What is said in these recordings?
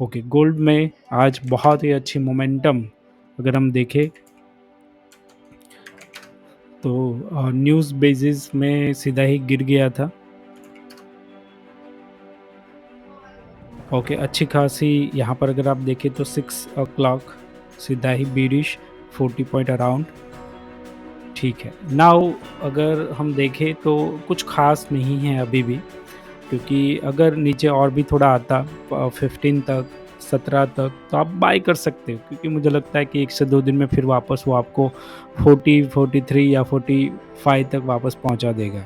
Okay, gold में आज बहुत ही अच्छी मोमेंटम अगर हम देखें तो न्यूज़ बेसिस में सीधा ही गिर गया था। ओके, अच्छी खासी यहाँ पर अगर आप देखें तो 6 o'clock सीधा ही बीरिश 40 पॉइंट अराउंड। ठीक है, नाउ अगर हम देखें तो कुछ खास नहीं है अभी भी, क्योंकि अगर नीचे और भी थोड़ा आता 15 तक 17 तक तो आप बाय कर सकते हो, क्योंकि मुझे लगता है कि 1 से 2 दिन में फिर वापस वो आपको 40 43 या 45 तक वापस पहुंचा देगा।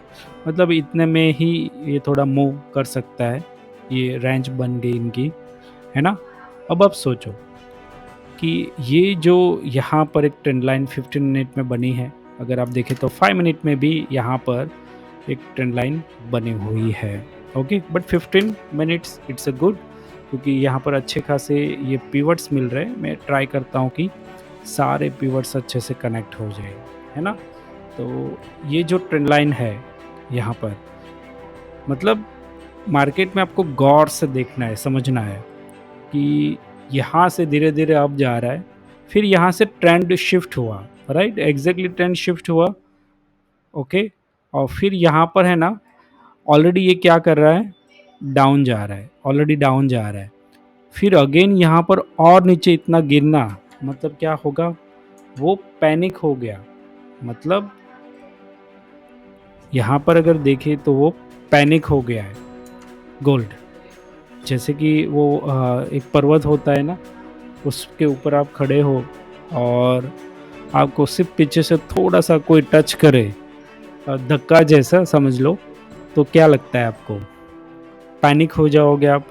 मतलब इतने में ही ये थोड़ा मूव कर सकता है, ये रेंज बन गई इनकी, है ना। अब आप सोचो कि ये जो यहाँ पर एक ट्रेंड लाइन 15 मिनट में बनी है, अगर आप देखें तो 5 मिनट में भी यहाँ पर एक ट्रेंड लाइन बनी हुई है। Okay, but 15 minutes it's a good, क्योंकि यहाँ पर अच्छे खासे ये पिवट्स मिल रहे हैं। मैं ट्राई करता हूँ कि सारे पिवट्स अच्छे से कनेक्ट हो जाए, है ना। तो ये जो ट्रेंड लाइन है यहाँ पर, मतलब मार्केट में आपको गौर से देखना है, समझना है कि यहाँ से धीरे धीरे अप जा रहा है, फिर यहाँ से ट्रेंड शिफ्ट हुआ, राइट, एग्जैक्टली ट्रेंड शिफ्ट हुआ। ओके, और फिर यहाँ पर है ना, ऑलरेडी ये क्या कर रहा है, डाउन जा रहा है, ऑलरेडी डाउन जा रहा है। फिर अगेन यहाँ पर और नीचे इतना गिरना, मतलब क्या होगा, वो पैनिक हो गया। मतलब यहाँ पर अगर देखें तो वो पैनिक हो गया है गोल्ड। जैसे कि वो एक पर्वत होता है ना, उसके ऊपर आप खड़े हो और आपको सिर्फ पीछे से थोड़ा सा कोई टच करे, धक्का जैसा समझ लो, तो क्या लगता है आपको, पैनिक हो जाओगे आप,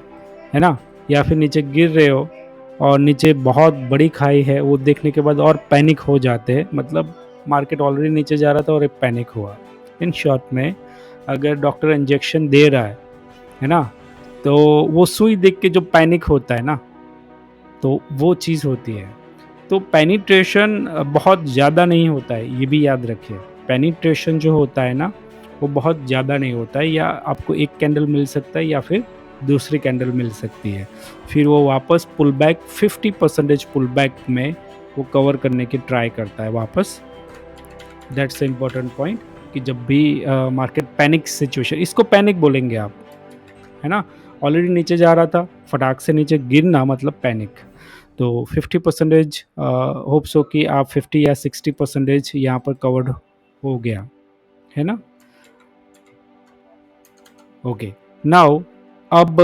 है ना। या फिर नीचे गिर रहे हो और नीचे बहुत बड़ी खाई है, वो देखने के बाद और पैनिक हो जाते हैं। मतलब मार्केट ऑलरेडी नीचे जा रहा था और एक पैनिक हुआ। इन शॉर्ट में, अगर डॉक्टर इंजेक्शन दे रहा है ना, तो वो सुई देख के जो पैनिक होता है ना, तो वो चीज़ होती है। तो पेनिट्रेशन बहुत ज़्यादा नहीं होता है, ये भी याद रखिए। पेनिट्रेशन जो होता है ना, वो बहुत ज़्यादा नहीं होता है, या आपको एक कैंडल मिल सकता है या फिर दूसरी कैंडल मिल सकती है। फिर वो वापस पुल बैक 50% पुल बैक में वो कवर करने की ट्राई करता है वापस। दैट्स इम्पोर्टेंट पॉइंट, कि जब भी मार्केट पैनिक सिचुएशन, इसको पैनिक बोलेंगे आप, है ना। ऑलरेडी नीचे जा रहा था, फटाक से नीचे गिरना मतलब पैनिक। तो 50% होप्स हो कि आप 50 या 60% यहाँ पर कवर्ड हो गया, है ना। ओके, नाउ अब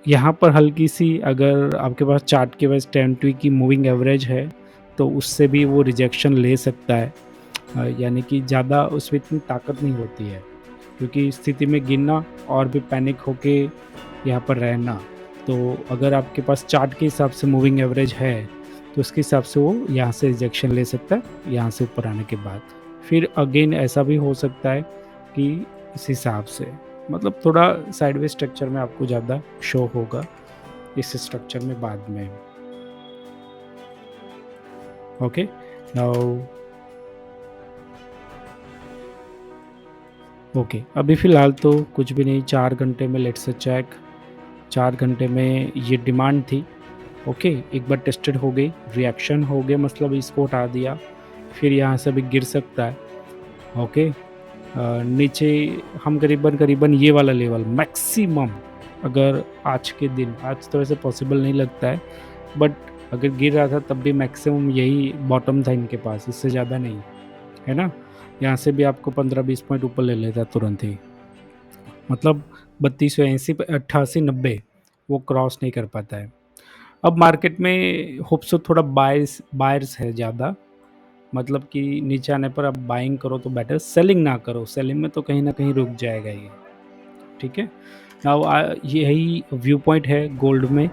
यहाँ पर हल्की सी, अगर आपके पास चार्ट के पास 10 की मूविंग एवरेज है, तो उससे भी वो रिजेक्शन ले सकता है। यानी कि ज़्यादा उसमें इतनी ताकत नहीं होती है, क्योंकि इस स्थिति में गिरना और भी पैनिक होके यहाँ पर रहना। तो अगर आपके पास चार्ट के हिसाब से मूविंग एवरेज है, तो उसके हिसाब से वो यहाँ से रिजेक्शन ले सकता है, यहाँ से ऊपर आने के बाद। फिर अगेन ऐसा भी हो सकता है कि इस हिसाब से, मतलब थोड़ा साइडवेज स्ट्रक्चर में आपको ज़्यादा शो होगा इस स्ट्रक्चर में बाद में। ओके, नाउ ओके, अभी फ़िलहाल तो कुछ भी नहीं, 4 घंटे में लेट्स से चेक। 4 घंटे में ये डिमांड थी, ओके, एक बार टेस्टेड हो गई, रिएक्शन हो गया, मतलब इसको हटा दिया, फिर यहाँ से भी गिर सकता है। ओके, नीचे हम करीबन करीबन ये वाला लेवल मैक्सिमम, अगर आज के दिन, आज तो वैसे पॉसिबल नहीं लगता है, बट अगर गिर रहा था तब भी मैक्सिमम यही बॉटम था इनके पास, इससे ज़्यादा नहीं, है ना। यहाँ से भी आपको 15-20 पॉइंट ऊपर ले लेता तुरंत ही, मतलब 3280 पे 88-90 वो क्रॉस नहीं कर पाता है। अब मार्केट में होप्स सो थोड़ा बायर्स है ज़्यादा, मतलब कि नीचे आने पर आप बाइंग करो तो बेटर, सेलिंग ना करो, सेलिंग में तो कहीं ना कहीं रुक जाएगा ये। ठीक है, नाउ यही व्यू पॉइंट है गोल्ड में,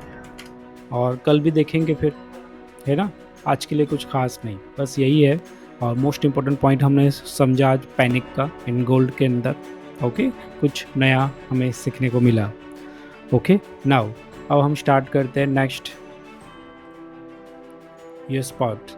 और कल भी देखेंगे फिर, है ना। आज के लिए कुछ खास नहीं, बस यही है। और मोस्ट इम्पोर्टेंट पॉइंट हमने समझा आज पैनिक का इन गोल्ड के अंदर। ओके, कुछ नया हमें सीखने को मिला। ओके, नाउ अब हम स्टार्ट करते हैं नेक्स्ट ये स्पॉट।